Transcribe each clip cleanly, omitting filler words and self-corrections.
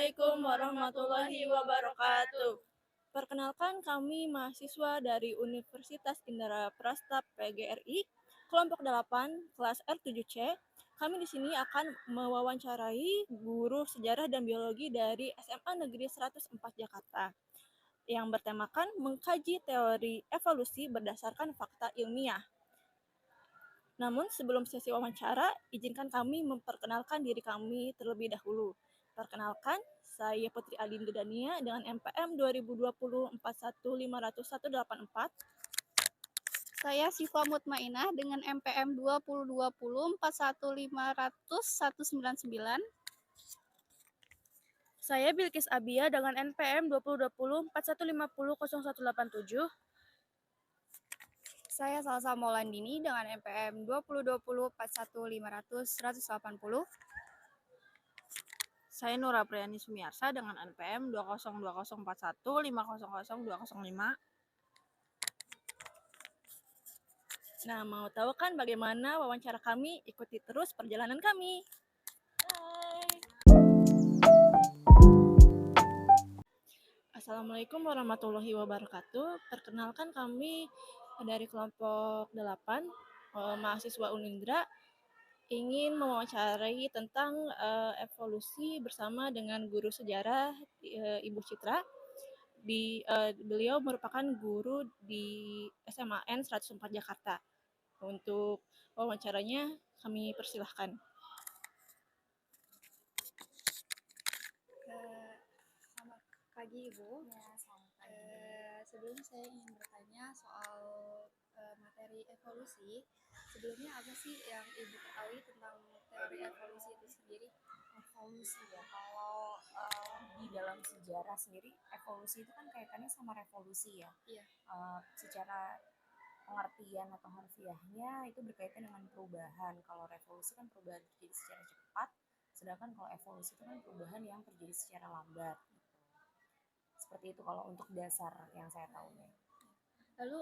Assalamualaikum warahmatullahi wabarakatuh. Perkenalkan kami mahasiswa dari Universitas Indra Prasta PGRI, kelompok 8, kelas R7C. Kami di sini akan mewawancarai guru sejarah dan biologi dari SMA Negeri 104 Jakarta yang bertemakan mengkaji teori evolusi berdasarkan fakta ilmiah. Namun sebelum sesi wawancara, izinkan kami memperkenalkan diri kami terlebih dahulu. Perkenalkan, saya Putri Adinda Dania dengan MPM 2020-4140184. Saya Siva Mutmainah dengan MPM 2020-41500-199. Saya Bilkis Abia dengan NPM 2020-4150-0187. Saya Salsa Maulandini dengan MPM 2020-41500-180. Saya Nura Priyani Sumiarsa dengan NPM 202041-500-205. Nah, mau tahu kan bagaimana wawancara kami? Ikuti terus perjalanan kami. Hai. Assalamualaikum warahmatullahi wabarakatuh. Perkenalkan kami dari kelompok 8, mahasiswa Unindra, ingin mewawancarai tentang evolusi bersama dengan guru sejarah Ibu Citra. Beliau merupakan guru di SMAN 104 Jakarta. Untuk wawancaranya kami persilahkan. Selamat pagi Ibu. Ya, selamat pagi. Sebelum saya ingin bertanya soal materi evolusi, sebelumnya apa sih yang Ibu ketahui tentang teori evolusi itu sendiri? Evolusi ya, kalau di dalam sejarah sendiri, evolusi itu kan kaitannya sama revolusi ya. Iya. Secara pengertian atau harfiahnya itu berkaitan dengan perubahan. Kalau revolusi kan perubahan terjadi secara cepat, sedangkan kalau evolusi itu kan perubahan yang terjadi secara lambat. Gitu. Seperti itu kalau untuk dasar yang saya tahunya. Lalu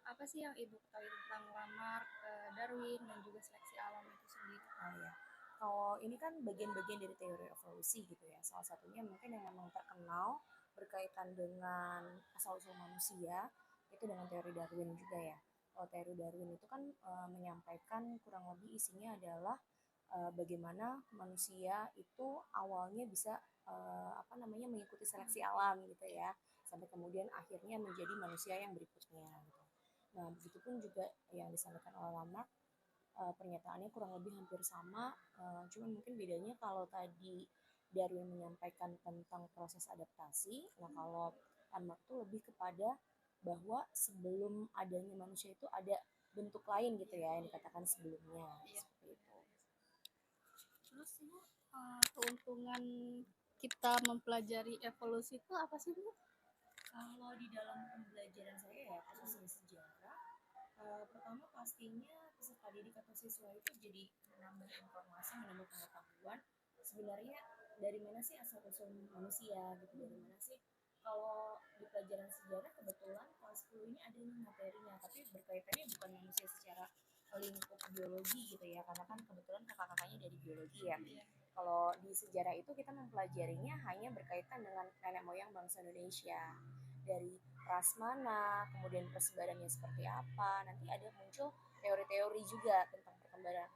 apa sih yang Ibu ketahui tentang Lamarck, Darwin, dan juga seleksi alam itu sendiri? Oh ya, kalau ini kan bagian-bagian dari teori evolusi gitu ya. Salah satunya mungkin yang memang terkenal berkaitan dengan asal-usul manusia itu dengan teori Darwin juga ya. Kalau teori Darwin itu kan menyampaikan kurang lebih isinya adalah bagaimana manusia itu awalnya bisa mengikuti seleksi alam gitu ya, sampai kemudian akhirnya menjadi manusia yang berikutnya gitu. Nah, begitupun juga yang disampaikan oleh Lamarck, pernyataannya kurang lebih hampir sama, cuman mungkin bedanya kalau tadi Darwin menyampaikan tentang proses adaptasi, nah kalau Lamarck itu lebih kepada bahwa sebelum adanya manusia itu ada bentuk lain gitu ya yang dikatakan sebelumnya, seperti itu. Terus Ibu, keuntungan kita mempelajari evolusi itu apa sih Bu? Kalau di dalam pembelajaran saya ya khususnya sejarah, pertama pastinya peserta didik atau siswa itu jadi menambah informasi, menambah pengetahuan sebenarnya dari mana sih asal usul manusia gitu, dari mana sih. Kalau di pelajaran sejarah kebetulan kelas 10 ini ada nih materinya, tapi berkaitannya bukan manusia secara lingkup biologi gitu ya, karena kan kebetulan kakak-kakaknya dari biologi ya. Kalau di sejarah itu kita mempelajarinya hanya berkaitan dengan nenek moyang bangsa Indonesia, dari ras mana, kemudian persebarannya seperti apa. Nanti ada muncul teori-teori juga tentang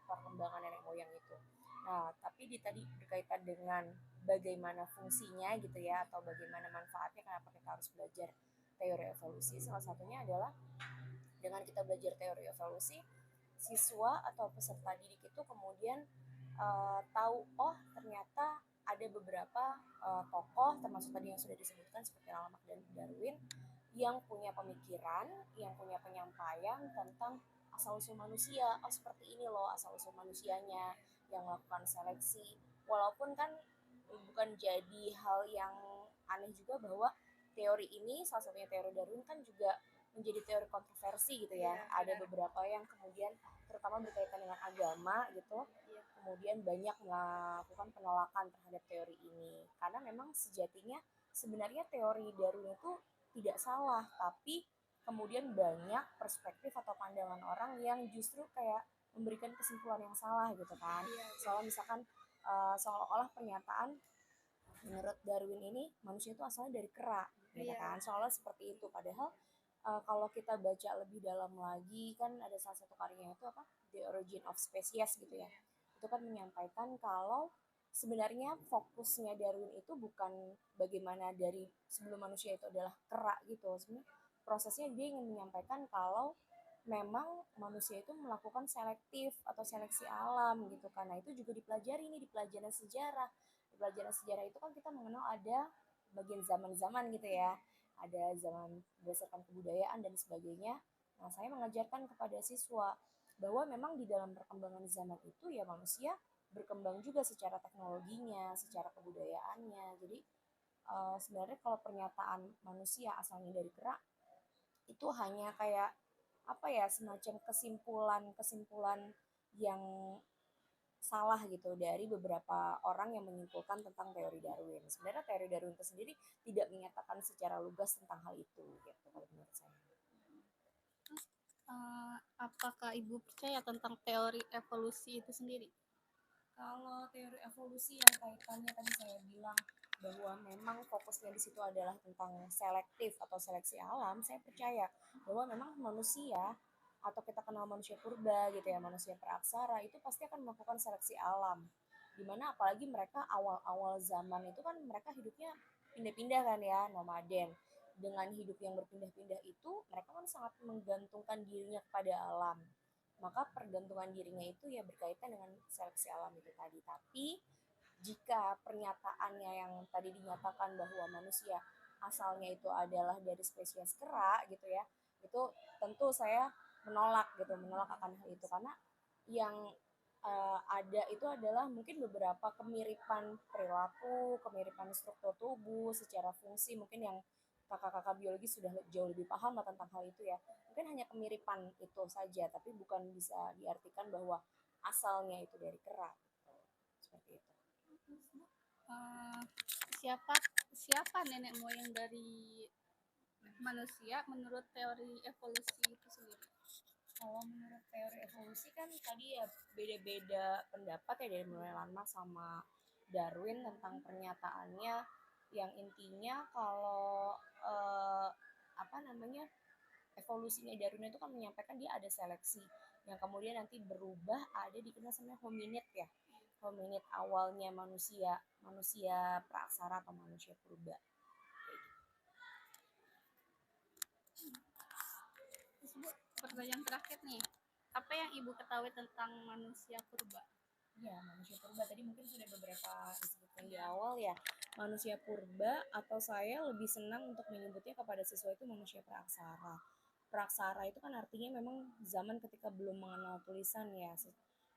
perkembangan nenek moyang itu. Nah, tapi tadi berkaitan dengan bagaimana fungsinya gitu ya, atau bagaimana manfaatnya, kenapa kita harus belajar teori evolusi. Salah satunya adalah dengan kita belajar teori evolusi, siswa atau peserta didik itu kemudian tahu, oh ternyata ada beberapa tokoh termasuk tadi yang sudah disebutkan seperti Lamarck dan Darwin yang punya pemikiran, yang punya penyampaian tentang asal-usul manusia. Oh seperti ini loh asal-usul manusianya, yang melakukan seleksi. Walaupun kan bukan jadi hal yang aneh juga bahwa teori ini, salah satunya teori Darwin kan juga menjadi teori kontroversi gitu ya. Ada beberapa yang kemudian terutama berkaitan dengan agama gitu, kemudian banyak melakukan penolakan terhadap teori ini. Karena memang sejatinya sebenarnya teori Darwin itu tidak salah, tapi kemudian banyak perspektif atau pandangan orang yang justru kayak memberikan kesimpulan yang salah gitu kan. Soalnya misalkan seolah-olah pernyataan menurut Darwin ini manusia itu asalnya dari kera, gitu Iya. kan? Soalnya seperti itu. Padahal kalau kita baca lebih dalam lagi kan ada salah satu karyanya itu apa? The Origin of Species gitu ya. Itu kan menyampaikan kalau sebenarnya fokusnya Darwin itu bukan bagaimana dari sebelum manusia itu adalah kera gitu. Sebenarnya prosesnya dia ingin menyampaikan kalau memang manusia itu melakukan selektif atau seleksi alam gitu kan. Nah, itu juga dipelajari nih di pelajaran sejarah. Di pelajaran sejarah itu kan kita mengenal ada bagian zaman-zaman gitu ya. Ada zaman berdasarkan kebudayaan dan sebagainya. Nah, saya mengajarkan kepada siswa bahwa memang di dalam perkembangan zaman itu ya manusia berkembang juga secara teknologinya, secara kebudayaannya. Jadi sebenarnya kalau pernyataan manusia asalnya dari kera itu hanya kayak apa ya, semacam kesimpulan-kesimpulan yang salah gitu dari beberapa orang yang menyimpulkan tentang teori Darwin. Sebenarnya teori Darwin itu sendiri tidak menyatakan secara lugas tentang hal itu gitu kalau menurut saya. Apakah Ibu percaya tentang teori evolusi itu sendiri? Kalau teori evolusi yang kaitannya tadi saya bilang bahwa memang fokusnya di situ adalah tentang selektif atau seleksi alam, saya percaya bahwa memang manusia atau kita kenal manusia purba gitu ya, manusia praaksara itu pasti akan melakukan seleksi alam. Dimana apalagi mereka awal-awal zaman itu kan mereka hidupnya pindah-pindah kan ya, nomaden. Dengan hidup yang berpindah-pindah itu, mereka kan sangat menggantungkan dirinya kepada alam, maka pergantungan dirinya itu ya berkaitan dengan seleksi alam itu tadi. Tapi jika pernyataannya yang tadi dinyatakan bahwa manusia asalnya itu adalah dari spesies kera gitu ya, itu tentu saya menolak akan hal itu karena yang ada itu adalah mungkin beberapa kemiripan perilaku, kemiripan struktur tubuh, secara fungsi mungkin yang kakak-kakak biologi sudah jauh lebih paham lah tentang hal itu ya. Mungkin hanya kemiripan itu saja, tapi bukan bisa diartikan bahwa asalnya itu dari kera. Seperti itu. Eh, siapa siapa nenek moyang dari manusia menurut teori evolusi itu sendiri? Kalau menurut teori evolusi kan tadi ya beda-beda pendapat ya dari mulai Lamarck sama Darwin tentang pernyataannya yang intinya kalau apa namanya evolusinya Darwin itu kan menyampaikan dia ada seleksi yang kemudian nanti berubah ada dikenal sama hominid ya, hominid awalnya manusia praaksara atau manusia purba. Terus Bu, pertanyaan terakhir nih, apa yang Ibu ketahui tentang manusia purba? Ya, manusia purba tadi mungkin sudah beberapa disebutkan di awal ya. Manusia purba atau saya lebih senang untuk menyebutnya kepada siswa itu manusia praaksara. Praaksara itu kan artinya memang zaman ketika belum mengenal tulisan ya.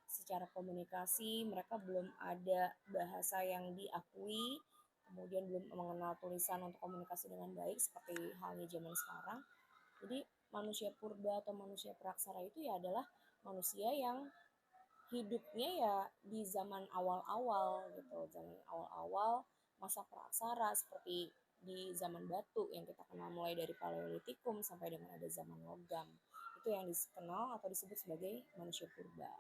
Secara komunikasi mereka belum ada bahasa yang diakui, kemudian belum mengenal tulisan untuk komunikasi dengan baik seperti halnya zaman sekarang. Jadi manusia purba atau manusia praaksara itu ya adalah manusia yang hidupnya ya di zaman awal-awal gitu, zaman awal-awal masa praaksara seperti di zaman batu yang kita kenal mulai dari Paleolitikum sampai dengan ada zaman logam. Itu yang dikenal atau disebut sebagai manusia purba.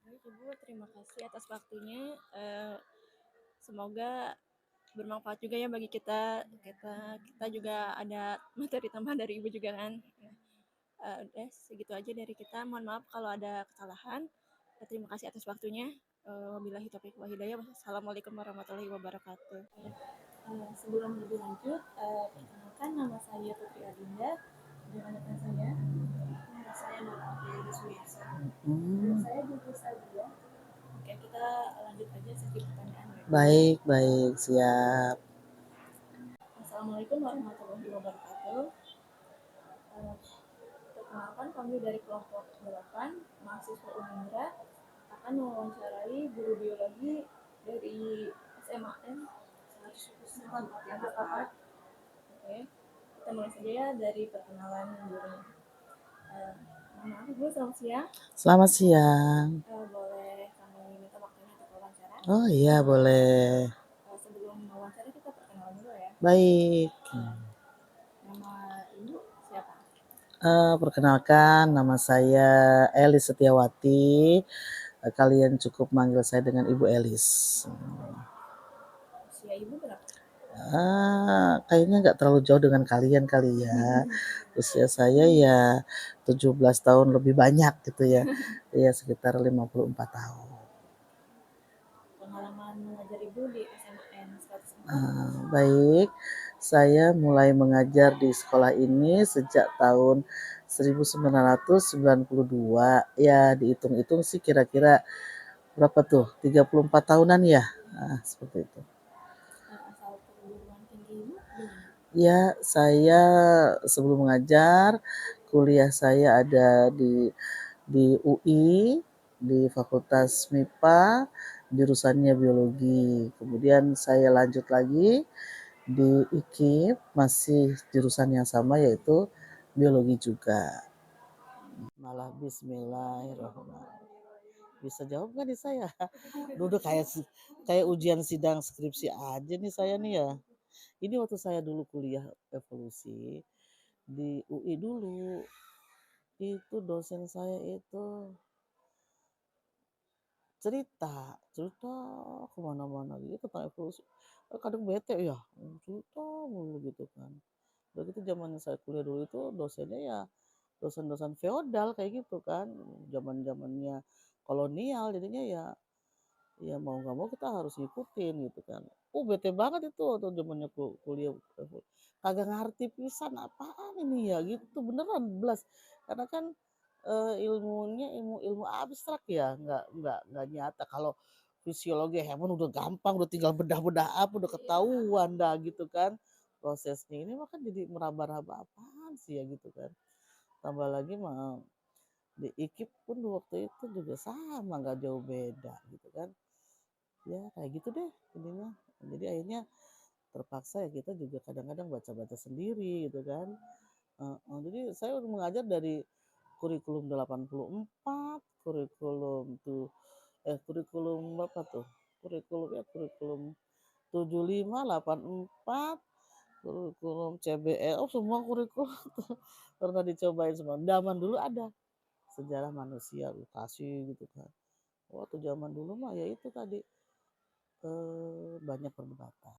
Baik Ibu, terima kasih atas waktunya. Semoga bermanfaat juga ya bagi kita. Kita juga ada materi tambahan dari Ibu juga kan. Udah segitu aja dari kita. Mohon maaf kalau ada kesalahan. Terima kasih atas waktunya. Wabillahi taufiq wa hidayah. Wassalamualaikum warahmatullahi wabarakatuh. Sebelum lebih lanjut, perkenalkan nama saya Putri Adinda. Dengan rekan saya, nama saya Nora Apriani Suyasa. Saya jurusan Sadia. Oke, kita lanjut aja sesi pertanyaan. Baik, siap. Assalamualaikum warahmatullahi wabarakatuh. Perkenalkan kami dari kelompok 8 mahasiswa Unindra akan mewawancarai guru biologi dari SMAN 104. Oke, kita mulai saja ya dari perkenalan gurunya. Maaf Bu, selamat siang. Selamat siang. Boleh kami minta waktunya untuk wawancara? Oh iya, boleh. Sebelum wawancara kita perkenalan dulu ya. Baik. Nama Ibu siapa? Perkenalkan, nama saya Eli Setiawati. Kalian cukup manggil saya dengan Ibu Elis. Usia ibu berapa? Kayaknya nggak terlalu jauh dengan kalian kali ya. Usia saya ya 17 tahun lebih banyak gitu ya. Ya sekitar 54 tahun. Pengalaman mengajar ibu di SMN 104? Baik, saya mulai mengajar di sekolah ini sejak tahun 1992. Ya dihitung-hitung sih kira-kira berapa tuh? 34 tahunan ya. Seperti itu. Asal perguruan tinggi ibu gimana? Ya, saya sebelum mengajar, kuliah saya ada di UI, di Fakultas MIPA, jurusannya biologi. Kemudian saya lanjut lagi di IKIP, masih jurusan yang sama yaitu biologi juga. Malah bismillahirrahmanirrahim. Bisa jawab nggak nih saya? Duduk kayak ujian sidang skripsi aja nih saya nih ya. Ini waktu saya dulu kuliah evolusi di UI dulu, itu dosen saya itu cerita kemana-mana gitu tentang evolusi. Kadang bete ya, cerita mulu gitu kan. Udah gitu zamannya saya kuliah dulu itu dosennya ya dosen-dosen feodal kayak gitu kan, zaman-zamannya kolonial jadinya ya ya mau nggak mau kita harus ngikutin gitu kan. Bete banget itu waktu zamannya kuliah kagak ngerti pisan apaan ini ya gitu beneran belas karena kan ilmunya ilmu abstrak ya nggak nyata. Kalau fisiologi hewan udah gampang udah tinggal bedah-bedah apa udah ketahuan dah gitu kan prosesnya. Ini mah kan jadi meraba-raba apaan sih ya gitu kan. Tambah lagi mah di IKIP pun waktu itu juga sama nggak jauh beda gitu kan. Ya kayak gitu deh intinya. Jadi akhirnya terpaksa ya kita juga kadang-kadang baca-baca sendiri gitu kan. Jadi saya udah mengajar dari kurikulum 84, kurikulum berapa tuh? Kurikulum 75, 84, kurikulum CBE, semua kurikulum tuh pernah dicobain semua. Zaman dulu ada sejarah manusia, Lukasi gitu kan. Waktu zaman dulu mah ya itu tadi banyak perdebatan.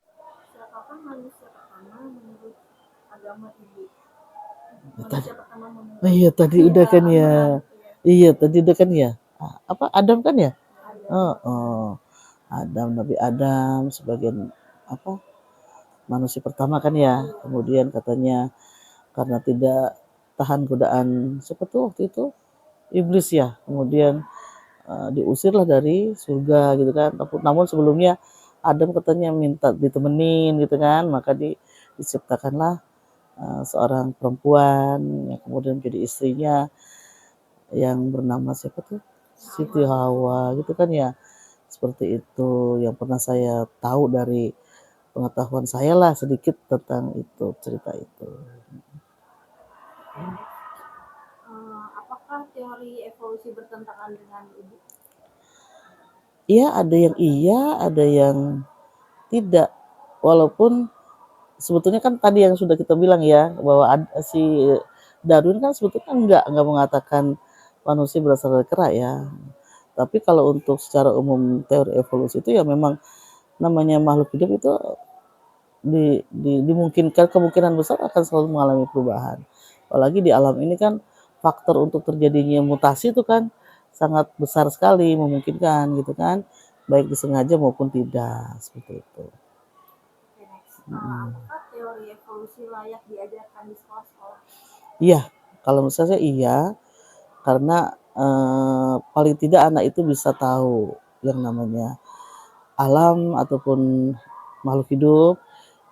Siapakah manusia pertama menurut agama ibu? Manusia pertama menurut Iya tadi udah kan ya. Iya tadi udah kan ya. Apa Adam kan ya? Oh, Adam, Nabi Adam sebagian apa manusia pertama kan ya. Kemudian katanya karena tidak tahan godaan siapa tuh waktu itu iblis ya. Kemudian diusirlah dari surga gitu kan. Namun sebelumnya Adam katanya minta ditemenin gitu kan, maka diciptakanlah seorang perempuan yang kemudian menjadi istrinya yang bernama siapa tuh Siti Hawa gitu kan ya. Seperti itu yang pernah saya tahu dari pengetahuan saya lah sedikit tentang itu cerita itu. Apakah teori evolusi bertentangan dengan ibu? Iya ada yang tidak. Walaupun sebetulnya kan tadi yang sudah kita bilang ya bahwa si Darwin kan sebetulnya kan nggak mengatakan manusia berasal dari kera ya. Tapi kalau untuk secara umum teori evolusi itu ya memang namanya makhluk hidup itu dimungkinkan kemungkinan besar akan selalu mengalami perubahan. Apalagi di alam ini kan faktor untuk terjadinya mutasi itu kan sangat besar sekali memungkinkan gitu kan, baik disengaja maupun tidak seperti itu. Apakah teori evolusi layak diajarkan di sekolah-sekolah? Iya, kalau menurut saya iya, karena paling tidak anak itu bisa tahu yang namanya alam ataupun makhluk hidup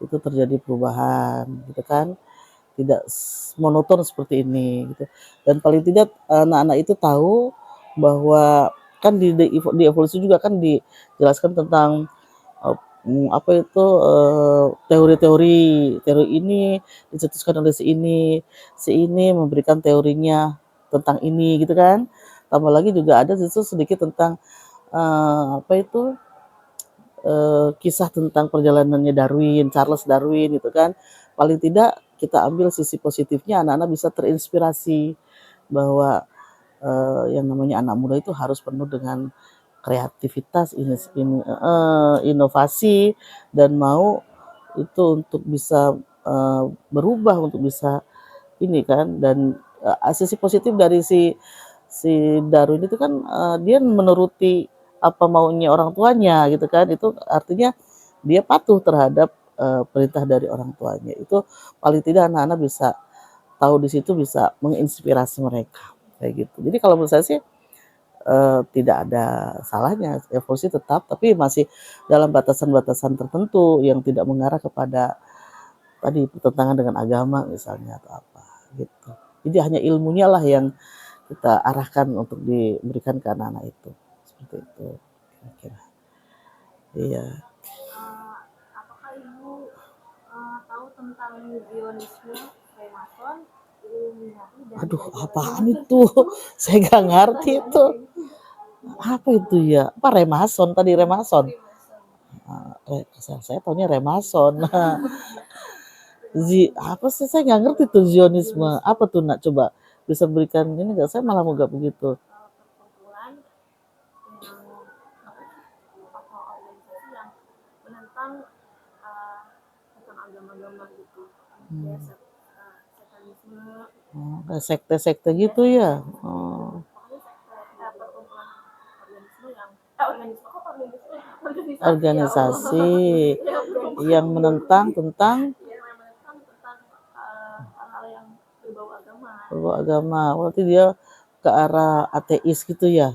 itu terjadi perubahan gitu kan, tidak monoton seperti ini gitu. Dan paling tidak anak-anak itu tahu bahwa kan di evolusi juga kan dijelaskan tentang apa itu teori ini dicetuskan oleh si ini memberikan teorinya tentang ini gitu kan. Tambah lagi juga ada justru sedikit tentang apa itu kisah tentang perjalanannya Charles Darwin gitu kan. Paling tidak kita ambil sisi positifnya anak-anak bisa terinspirasi bahwa yang namanya anak muda itu harus penuh dengan kreativitas, inovasi, dan mau itu untuk bisa berubah, untuk bisa ini kan. Dan sisi positif dari si Darwin itu kan dia menuruti apa maunya orang tuanya gitu kan, itu artinya dia patuh terhadap perintah dari orang tuanya. Itu paling tidak anak-anak bisa tahu, di situ bisa menginspirasi mereka kayak gitu. Jadi kalau menurut saya sih tidak ada salahnya, evolusi tetap, tapi masih dalam batasan-batasan tertentu yang tidak mengarah kepada tadi bertentangan dengan agama misalnya atau apa gitu. Jadi hanya ilmunya lah yang kita arahkan untuk diberikan ke anak-anak itu, seperti itu kira-kira. Iya. Apakah Ibu tahu tentang Zionisme, Freemason, Illuminati, dan Aduh, jajaran apaan itu? Saya nggak ngerti itu. Apa itu ya? Apa Remason tadi, Remason? Saya taunya Remason. Apa sih, saya nggak ngerti tuh Zionisme. Apa tuh, nak coba bisa berikan ini nggak? Saya malah nggak begitu. perkumpulan yang atau organisasi yang menentang agama-agama gitu, ya satanisme, Kayak sekte-sekte gitu ya. pokoknya perkumpulan organisasi Organisasi yang menentang tentang hal-hal yang berbau agama. agama. Berarti dia ke arah ateis gitu ya.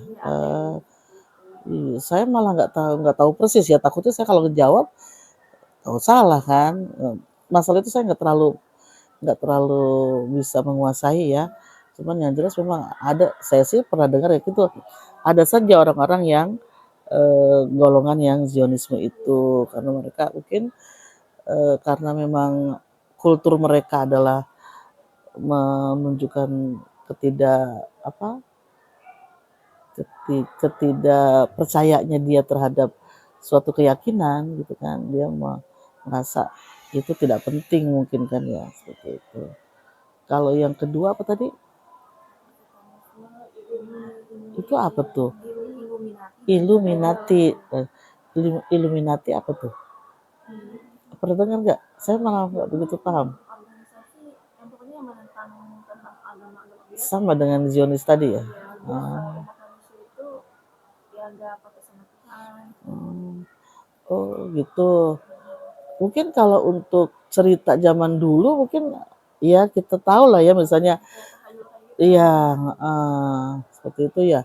Saya malah nggak tahu persis ya. Takutnya saya kalau ngejawab tahu salah kan. Masalah itu saya nggak terlalu bisa menguasai ya. Cuman yang jelas memang ada, saya sih pernah dengar ya gitu. Ada saja orang-orang yang golongan yang Zionisme itu, karena mereka mungkin karena memang kultur mereka adalah menunjukkan ketidakpercayaannya dia terhadap suatu keyakinan gitu kan, dia merasa itu tidak penting mungkin kan ya, seperti itu. Kalau yang kedua apa tadi? Itu apa tuh? Illuminati. Illuminati apa tuh? Pernah dengar nggak? Saya malah nggak begitu paham. Organisasi yang pokoknya menentang agama-agama Sama dengan Zionis tadi ya. umat manusia itu ya nggak pakai sama Tuhan. Oh gitu. Mungkin kalau untuk cerita zaman dulu mungkin ya kita tahu lah ya, misalnya iya seperti itu ya.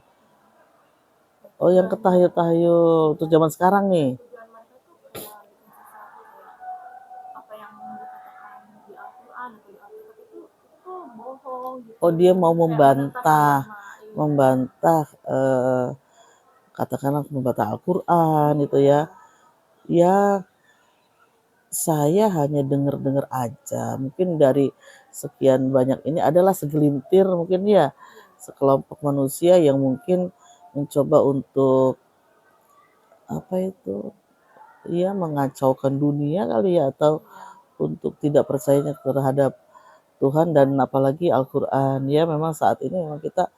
Oh, yang ketahayul-tahayul untuk zaman sekarang nih. Tujuan mereka tuh kayak bikin sesuatu kayak apa yang dikatakan di Al-Quran atau di Alkitab itu bohong gitu. Oh, dia mau Kayak membantah agama, katakanlah membantah Al-Quran itu ya. Ya, saya hanya dengar-dengar aja. Mungkin dari sekian banyak ini adalah segelintir mungkin ya, sekelompok manusia yang mungkin mencoba untuk apa itu, ya mengacaukan dunia kali ya, atau untuk tidak percayanya terhadap Tuhan dan apalagi Al-Quran. Ya memang saat ini memang kita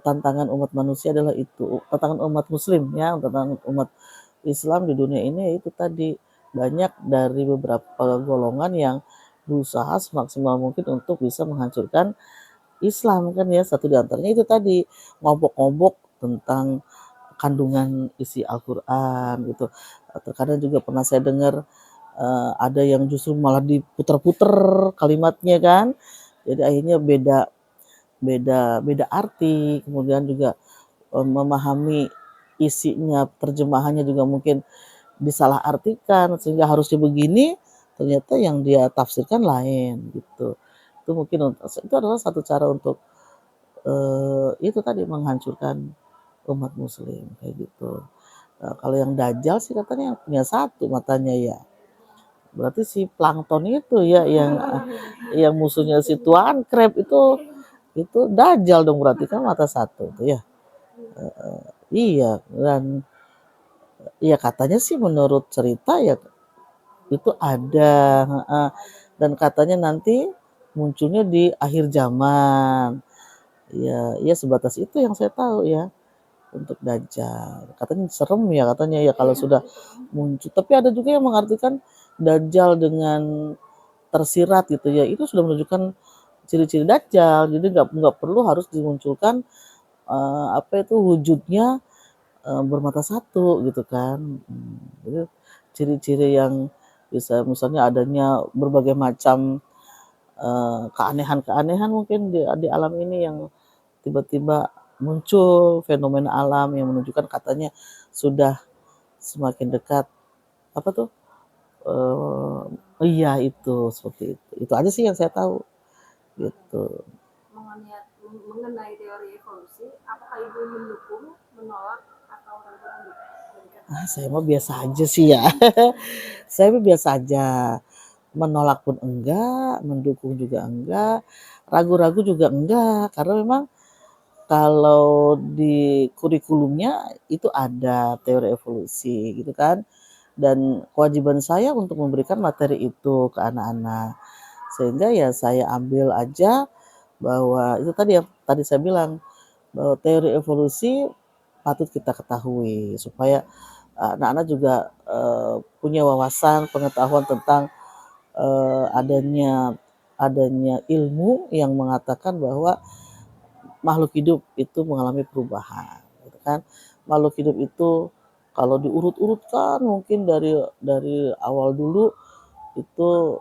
tantangan umat manusia adalah itu, tantangan umat muslim ya, tantangan umat Islam di dunia ini itu tadi, banyak dari beberapa golongan yang berusaha semaksimal mungkin untuk bisa menghancurkan Islam kan ya. Satu di antaranya itu tadi, ngobok-ngobok tentang kandungan isi Al-Quran gitu. Terkadang juga pernah saya dengar ada yang justru malah diputer-puter kalimatnya kan, jadi akhirnya beda arti, kemudian juga memahami isinya, terjemahannya juga mungkin disalahartikan sehingga harusnya begini, ternyata yang dia tafsirkan lain gitu. Itu mungkin itu adalah satu cara untuk itu tadi menghancurkan umat muslim kayak gitu. Nah, kalau yang Dajjal sih katanya punya satu matanya ya. Berarti si Plankton itu ya yang musuhnya si Tuan Crab itu Dajjal dong, berarti kan mata satu tuh ya. Iya, dan ya katanya sih menurut cerita ya itu ada, dan katanya nanti munculnya di akhir zaman. Ya sebatas itu yang saya tahu ya untuk Dajjal. Katanya serem ya katanya ya kalau sudah muncul. Tapi ada juga yang mengartikan Dajjal dengan tersirat gitu ya. Itu sudah menunjukkan ciri-ciri Dajjal. Jadi nggak perlu harus dimunculkan apa itu wujudnya bermata satu gitu kan. Jadi ciri-ciri yang bisa misalnya adanya berbagai macam keanehan-keanehan mungkin di alam ini yang tiba-tiba muncul fenomena alam yang menunjukkan katanya sudah semakin dekat apa tuh iya itu seperti itu aja sih yang saya tahu gitu. Mengenai teori evolusi, apakah Ibu mendukung, menolak, atau ragu-ragu? Saya mah biasa aja sih ya. Saya mah biasa aja. Menolak pun enggak, mendukung juga enggak, ragu-ragu juga enggak. Karena memang kalau di kurikulumnya itu ada teori evolusi gitu kan. Dan kewajiban saya untuk memberikan materi itu ke anak-anak. Sehingga ya saya ambil aja bahwa itu tadi yang tadi saya bilang bahwa teori evolusi patut kita ketahui supaya anak-anak juga punya wawasan pengetahuan tentang adanya ilmu yang mengatakan bahwa makhluk hidup itu mengalami perubahan gitu kan. Makhluk hidup itu kalau diurut-urutkan mungkin dari awal dulu itu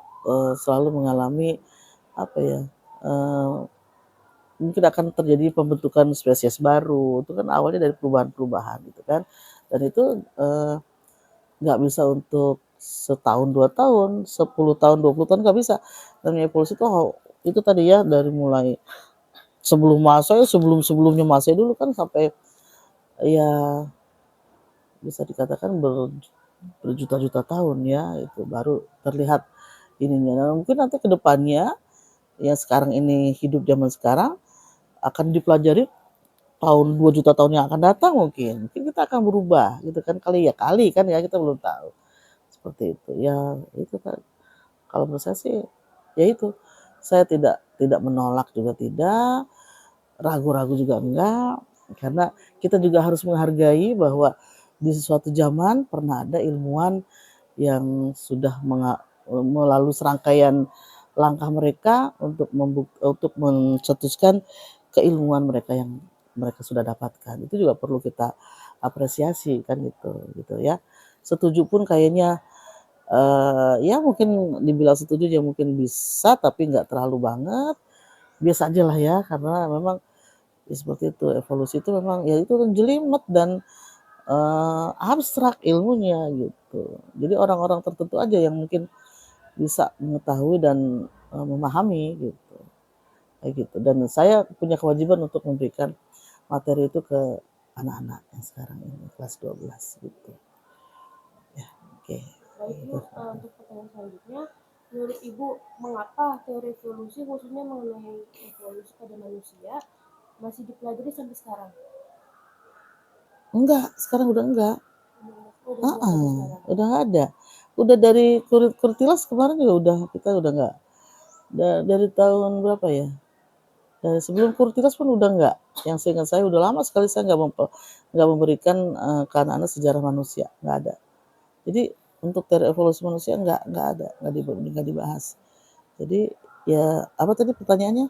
selalu mengalami apa ya mungkin akan terjadi pembentukan spesies baru itu kan awalnya dari perubahan-perubahan gitu kan, dan itu nggak bisa untuk setahun 2 tahun 10 tahun 20 tahun nggak bisa. Dan evolusi itu tadi ya dari mulai sebelumnya masa dulu kan sampai ya bisa dikatakan berjuta-juta tahun ya itu baru terlihat ininya. Nah, mungkin nanti ke depannya ya sekarang ini hidup zaman sekarang akan dipelajari tahun 2 juta tahun yang akan datang mungkin kita akan berubah gitu kan kali kan ya kita belum tahu seperti itu ya. Itu kan kalau menurut saya sih ya itu saya tidak menolak juga tidak ragu-ragu juga enggak karena kita juga harus menghargai bahwa di suatu zaman pernah ada ilmuwan yang sudah melalui serangkaian langkah mereka untuk mencetuskan keilmuan mereka yang mereka sudah dapatkan. Itu juga perlu kita apresiasi kan gitu ya. Setuju pun kayaknya ya mungkin dibilang setuju ya mungkin bisa tapi nggak terlalu banget. Biasa aja lah ya karena memang ya seperti itu evolusi itu memang ya itu kan jelimet dan abstrak ilmunya gitu. Jadi orang-orang tertentu aja yang mungkin bisa mengetahui dan memahami gitu. Kayak gitu. Dan saya punya kewajiban untuk memberikan materi itu ke anak-anak yang sekarang ini kelas 12 gitu. Ya, oke. Baik Bu, untuk pertanyaan selanjutnya, menurut Ibu mengapa teori evolusi khususnya mengenai evolusi pada manusia masih dipelajari sampai sekarang? Enggak, sekarang udah enggak. Udah nggak ada sekarang. Udah enggak ada. Udah dari Kurtilas kemarin juga kita udah enggak. Dari tahun berapa ya? Dari sebelum Kurtilas pun udah enggak. Yang seingat saya udah lama sekali saya enggak memberikan ke anak-anak sejarah manusia, enggak ada. Jadi untuk teori evolusi manusia enggak ada, enggak dibahas. Jadi ya apa tadi pertanyaannya?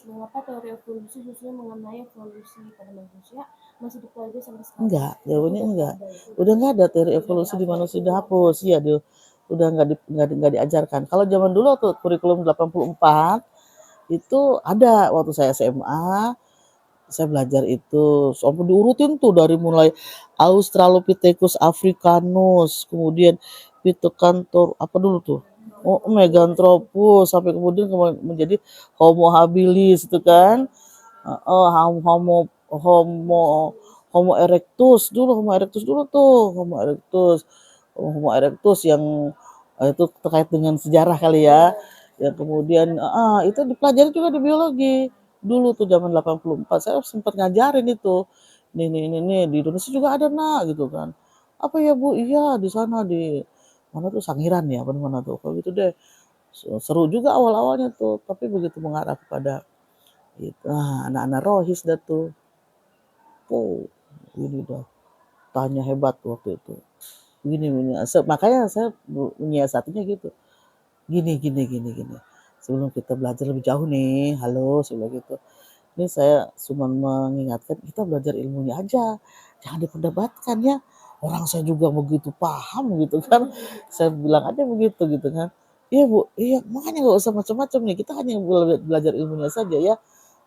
Mengapa teori evolusi khususnya mengenai evolusi pada manusia masih dipelajari sampai sekarang? Enggak, jawabannya enggak. Udah enggak ada teori evolusi di manusia, udah hapus. Iya, udah enggak diajarkan. Kalau zaman dulu tuh kurikulum 84 itu ada waktu saya SMA, saya belajar itu sampai diurutin tuh dari mulai Australopithecus africanus, kemudian Pithecanthropus apa dulu tuh? Oh, Meganthropus sampai kemudian menjadi Homo habilis itu kan. Homo Homo Homo erectus dulu, Homo erectus yang itu terkait dengan sejarah kali ya. Ya kemudian itu dipelajari juga di biologi. Dulu tuh zaman 84 saya sempat ngajarin itu. Nih di Indonesia juga ada nak gitu kan. Apa ya Bu? Iya di sana di mana tuh Sangiran ya, apa di mana tuh. Kalau gitu deh. Seru juga awal-awalnya tuh, tapi begitu mengarah kepada Gitu. Nah, anak-anak rohis dah tuh. Oh, ini dah tanya hebat waktu itu. Gini, makanya saya menyiasatinya gitu. Gini. Sebelum kita belajar lebih jauh nih, halo, saya bilang gitu. Ini saya cuma mengingatkan kita belajar ilmunya aja, jangan diperdebatkan ya. Orang saya juga begitu paham gitu kan. Saya bilang aja begitu gitu kan. Iya Bu, iya makanya nggak usah macam-macam nih. Kita hanya belajar ilmunya saja ya.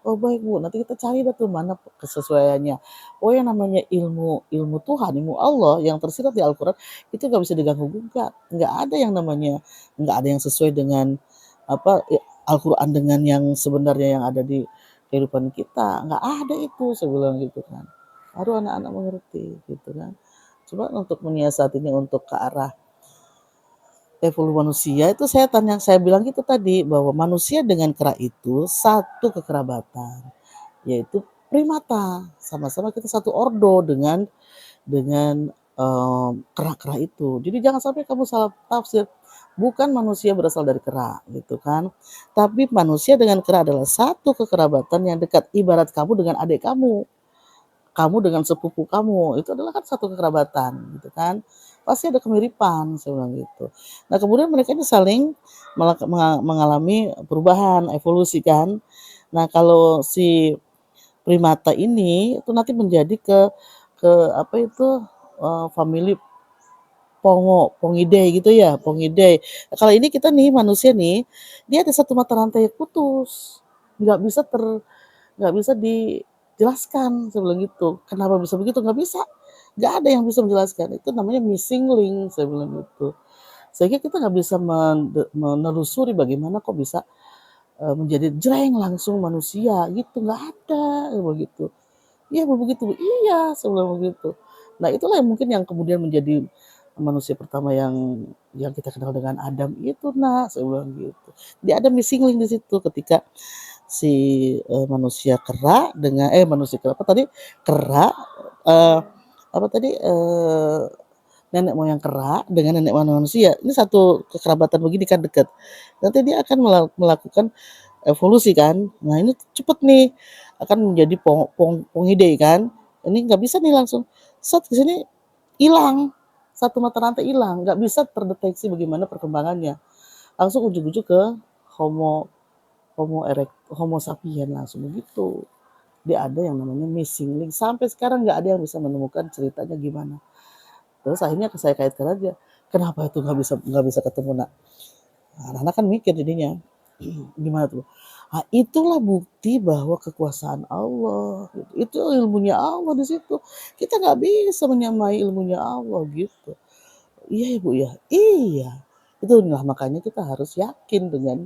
Oh baik Bu, nanti kita cari dah tuh mana kesesuaiannya. Oh yang namanya ilmu Tuhan, ilmu Allah yang tersirat di Al-Quran itu nggak bisa diganggu gugat. Nggak ada yang namanya, nggak ada yang sesuai dengan apa Al-Quran dengan yang sebenarnya yang ada di kehidupan kita. Nggak ada itu, saya bilang gitu kan. Baru anak-anak mengerti gitu kan. Coba untuk menyiasatinya untuk ke arah evolusi manusia itu saya bilang gitu tadi bahwa manusia dengan kera itu satu kekerabatan yaitu primata, sama-sama kita satu ordo dengan kera-kera itu. Jadi jangan sampai kamu salah tafsir. Bukan manusia berasal dari kera gitu kan. Tapi manusia dengan kera adalah satu kekerabatan yang dekat. Ibarat kamu dengan adik kamu dengan sepupu kamu, itu adalah kan satu kekerabatan gitu kan. Pasti ada kemiripan, saya bilang gitu. Nah kemudian mereka ini saling mengalami perubahan, evolusi kan. Nah kalau si primata ini itu nanti menjadi ke apa itu family Pongidae gitu ya, Pongidae. Nah, kalau ini kita nih manusia nih, dia ada satu mata rantai yang putus, nggak bisa dijelaskan, saya bilang gitu. Kenapa bisa begitu? Nggak bisa, nggak ada yang bisa menjelaskan. Itu namanya missing link, saya bilang gitu. Sehingga kita nggak bisa menelusuri bagaimana kok bisa menjadi jreng langsung manusia gitu, nggak ada begitu. Iya begitu, iya sebelum begitu. Nah itulah yang mungkin yang kemudian menjadi manusia pertama yang kita kenal dengan Adam itu nak, saya bilang gitu. Dia ada missing link di situ ketika si manusia kera dengan manusia kera apa tadi kera eh, apa tadi nenek moyang kera dengan nenek moyang manusia ini satu kekerabatan begini kan dekat. Nanti dia akan melakukan evolusi kan. Nah ini cepet nih akan menjadi pongide kan. Ini nggak bisa nih langsung set di sini hilang satu mata rantai hilang, nggak bisa terdeteksi bagaimana perkembangannya. Langsung ujuk-ujuk ke homo homo sapien langsung begitu. Dia ada yang namanya missing link. Sampai sekarang nggak ada yang bisa menemukan ceritanya gimana. Terus akhirnya saya kaitkan aja, kenapa itu nggak bisa ketemu nak? Nah, anak-anak kan mikir jadinya, gimana tuh? Nah, itulah bukti bahwa kekuasaan Allah. Itu ilmunya Allah di situ. Kita nggak bisa menyamai ilmunya Allah gitu. Iya ibu ya, iya. Itulah makanya kita harus yakin dengan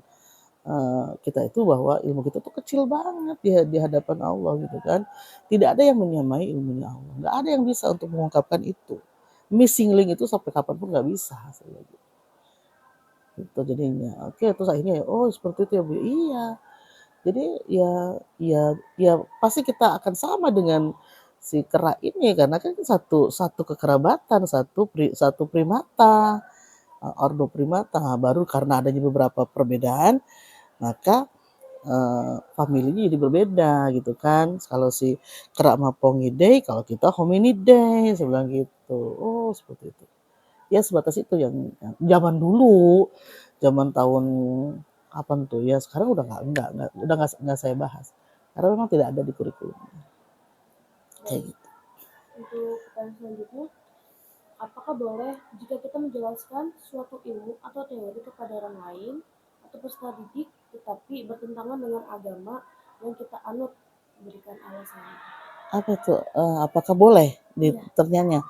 kita itu bahwa ilmu kita tuh kecil banget di hadapan Allah gitu kan. Tidak ada yang menyamai ilmunya Allah. Nggak ada yang bisa untuk mengungkapkan itu. Missing link itu sampai kapanpun nggak bisa. Gitu jadinya. Oke, terus akhirnya oh seperti itu ya Bu. Iya. Jadi ya pasti kita akan sama dengan si kera ini karena kan satu kekerabatan, satu primata, ordo primata. Baru karena adanya beberapa perbedaan, maka familinya jadi berbeda gitu kan. Kalau si kera sama Pongidae, kalau kita Hominidae, saya bilang gitu. Oh seperti itu. Ya sebatas itu yang zaman dulu, zaman tahun kapan tuh ya. Sekarang udah nggak saya bahas. Karena memang tidak ada di kurikulum. Kayak gitu. Untuk pertanyaan selanjutnya, apakah boleh jika kita menjelaskan suatu ilmu atau teori kepada orang lain atau peserta didik tetapi bertentangan dengan agama yang kita anut, berikan alasan? Apa tuh? Apakah boleh ditanyanya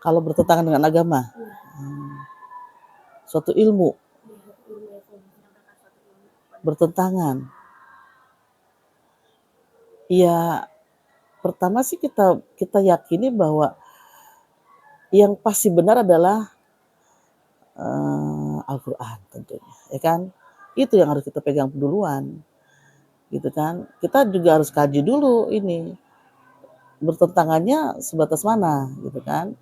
kalau bertentangan dengan agama? Suatu ilmu bertentangan. Ya pertama sih kita yakini bahwa yang pasti benar adalah Al-Quran tentunya, ya kan? Itu yang harus kita pegang duluan, gitu kan? Kita juga harus kaji dulu ini bertentangannya sebatas mana, gitu kan?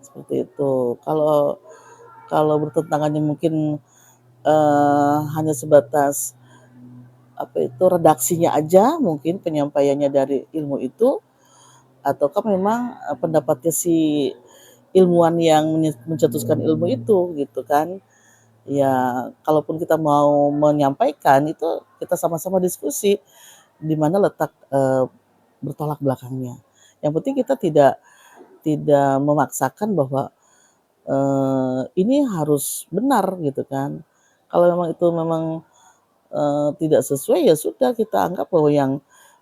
Seperti itu. Kalau bertentangannya mungkin hanya sebatas redaksinya aja mungkin penyampaiannya dari ilmu itu, ataukah memang pendapatnya si ilmuwan yang mencetuskan ilmu itu gitu kan. Ya kalaupun kita mau menyampaikan itu kita sama-sama diskusi di mana letak bertolak belakangnya. Yang penting kita tidak memaksakan bahwa ini harus benar gitu kan. Kalau memang itu memang tidak sesuai ya sudah kita anggap bahwa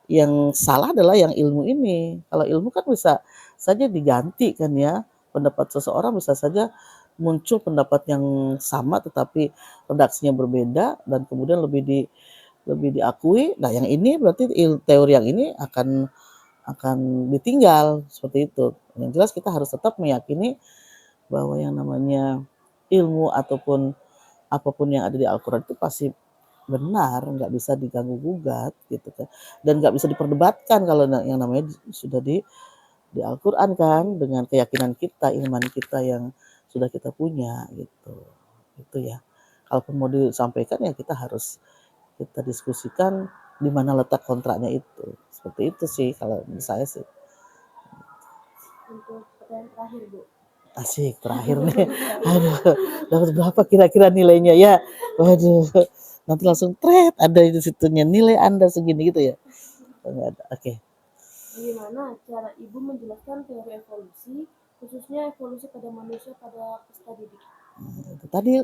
yang salah adalah yang ilmu ini. Kalau ilmu kan bisa saja diganti kan ya. Pendapat seseorang bisa saja muncul pendapat yang sama tetapi redaksinya berbeda dan kemudian lebih diakui. Nah, yang ini berarti teori yang ini akan ditinggal seperti itu. Yang jelas kita harus tetap meyakini bahwa yang namanya ilmu ataupun apapun yang ada di Al-Quran itu pasti benar, nggak bisa diganggu gugat gitu kan, dan nggak bisa diperdebatkan kalau yang namanya sudah di Al-Quran kan, dengan keyakinan kita, iman kita yang sudah kita punya gitu, itu ya. Kalaupun mau disampaikan ya kita harus kita diskusikan di mana letak kontraknya itu, seperti itu sih kalau menurut saya sih. Untuk pertanyaan terakhir, Bu. Asik, terakhir nih. Aduh, dapat berapa kira-kira nilainya ya? Waduh, nanti langsung ada di situnya nilai Anda segini gitu ya? Enggak ada. Oke. Bagaimana cara Ibu menjelaskan teori evolusi, khususnya evolusi pada manusia pada peserta didik? Tadi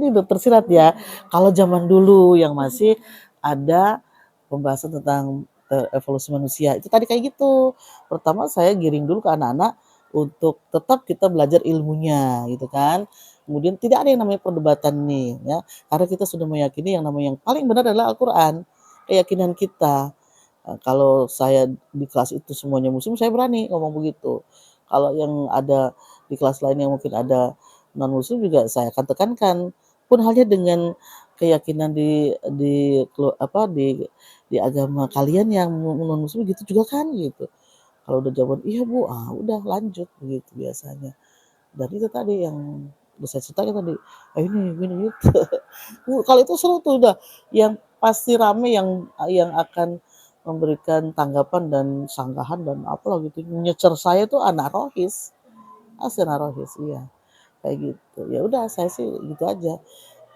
udah tersirat ya. Kalau zaman dulu yang masih ada pembahasan tentang evolusi manusia, itu tadi kayak gitu. Pertama saya giring dulu ke anak-anak untuk tetap kita belajar ilmunya gitu kan. Kemudian tidak ada yang namanya perdebatan nih ya. Karena kita sudah meyakini yang namanya yang paling benar adalah Al-Quran. Keyakinan kita. Kalau saya di kelas itu semuanya muslim, saya berani ngomong begitu. Kalau yang ada di kelas lain yang mungkin ada non muslim juga saya akan tekankan. Pun halnya dengan keyakinan di agama kalian yang non muslim gitu juga kan gitu. Kalau udah jawaban iya Bu, udah lanjut begitu biasanya. Dan itu tadi yang saya ceritakan tadi, ini gini gitu. Kalau itu seru tuh udah, yang pasti rame yang akan memberikan tanggapan dan sanggahan dan apalah gitu. Nyecer saya tuh anak rohis, asli anak rohis, iya kayak gitu. Ya udah saya sih gitu aja.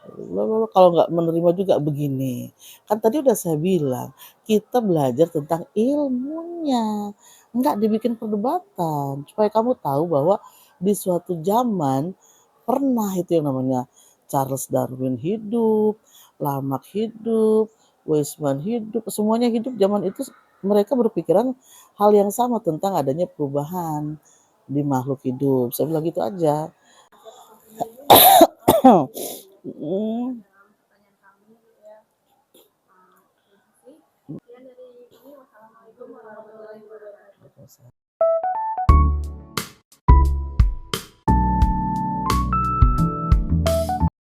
Lalu kalau nggak menerima juga begini, kan tadi udah saya bilang kita belajar tentang ilmunya, nggak dibikin perdebatan supaya kamu tahu bahwa di suatu zaman pernah itu yang namanya Charles Darwin hidup, Lamarck hidup, Weismann hidup, semuanya hidup zaman itu. Mereka berpikiran hal yang sama tentang adanya perubahan di makhluk hidup. Saya bilang gitu aja. Mm. Pertanyaan kami ya. Terima kasih. Sekian dari kami. Wassalamualaikum warahmatullahi wabarakatuh.